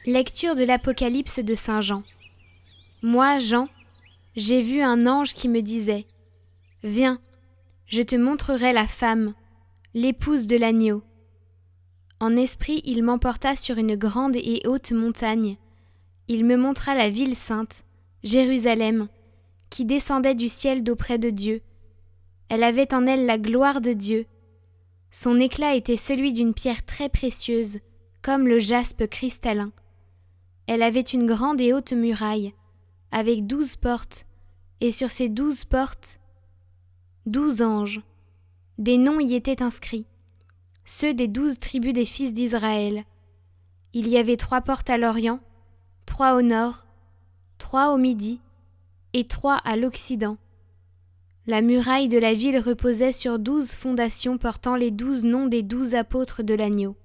Lecture de l'Apocalypse de Saint Jean. Moi, Jean, j'ai vu un ange qui me disait : Viens, je te montrerai la femme, l'épouse de l'agneau. En esprit, il m'emporta sur une grande et haute montagne. Il me montra la ville sainte, Jérusalem, qui descendait du ciel d'auprès de Dieu. Elle avait en elle la gloire de Dieu. Son éclat était celui d'une pierre très précieuse, comme le jaspe cristallin. Elle avait une grande et haute muraille, avec 12 portes, et sur ces 12 portes, 12 anges. Des noms y étaient inscrits, ceux des 12 tribus des fils d'Israël. Il y avait 3 portes à l'Orient, 3 au nord, 3 au midi, et 3 à l'Occident. La muraille de la ville reposait sur 12 fondations portant les 12 noms des 12 apôtres de l'agneau.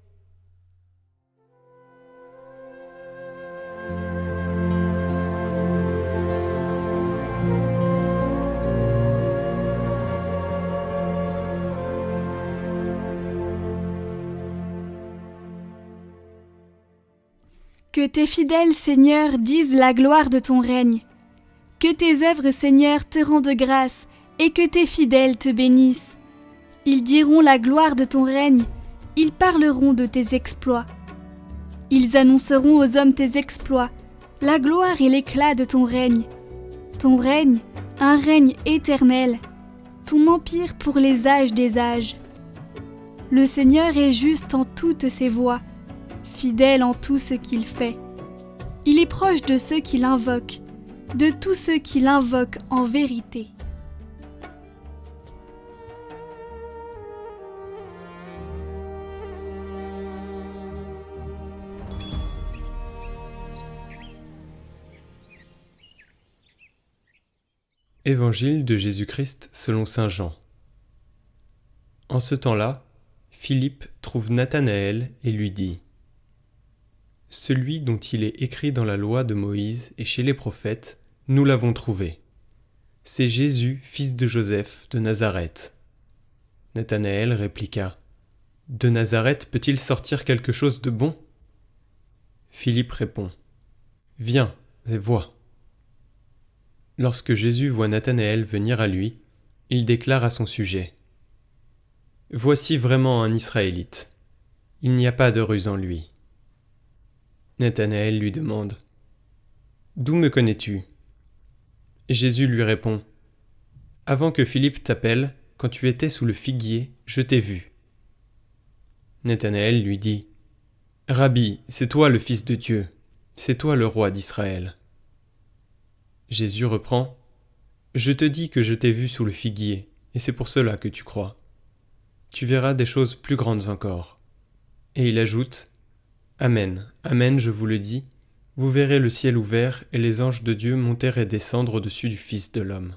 Que tes fidèles, Seigneur, disent la gloire de ton règne. Que tes œuvres, Seigneur, te rendent grâce, et que tes fidèles te bénissent. Ils diront la gloire de ton règne, ils parleront de tes exploits. Ils annonceront aux hommes tes exploits, la gloire et l'éclat de ton règne. Ton règne, un règne éternel, ton empire pour les âges des âges. Le Seigneur est juste en toutes ses voies, fidèle en tout ce qu'il fait. Il est proche de ceux qui l'invoquent, de tous ceux qui l'invoquent en vérité. Évangile de Jésus-Christ selon saint Jean. En ce temps-là, Philippe trouve Nathanaël et lui dit : Celui dont il est écrit dans la loi de Moïse et chez les prophètes, nous l'avons trouvé. C'est Jésus, fils de Joseph, de Nazareth. Nathanaël répliqua : De Nazareth peut-il sortir quelque chose de bon ? Philippe répond : Viens et vois. Lorsque Jésus voit Nathanaël venir à lui, il déclare à son sujet : Voici vraiment un Israélite. Il n'y a pas de ruse en lui. Nathanaël lui demande : D'où me connais-tu ? Jésus lui répond : Avant que Philippe t'appelle, quand tu étais sous le figuier, je t'ai vu. Nathanaël lui dit : Rabbi, c'est toi le Fils de Dieu, c'est toi le roi d'Israël. Jésus reprend : Je te dis que je t'ai vu sous le figuier, et c'est pour cela que tu crois. Tu verras des choses plus grandes encore. Et il ajoute : Amen, amen, je vous le dis, vous verrez le ciel ouvert et les anges de Dieu monter et descendre au-dessus du Fils de l'homme.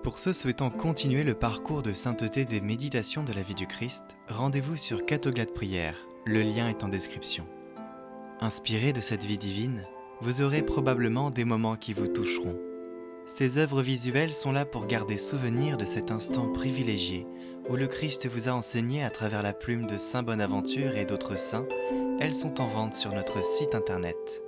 Pour ceux souhaitant continuer le parcours de sainteté des méditations de la vie du Christ, rendez-vous sur Catoglade Prière, le lien est en description. Inspiré de cette vie divine, vous aurez probablement des moments qui vous toucheront. Ces œuvres visuelles sont là pour garder souvenir de cet instant privilégié où le Christ vous a enseigné à travers la plume de Saint Bonaventure et d'autres saints. Elles sont en vente sur notre site internet.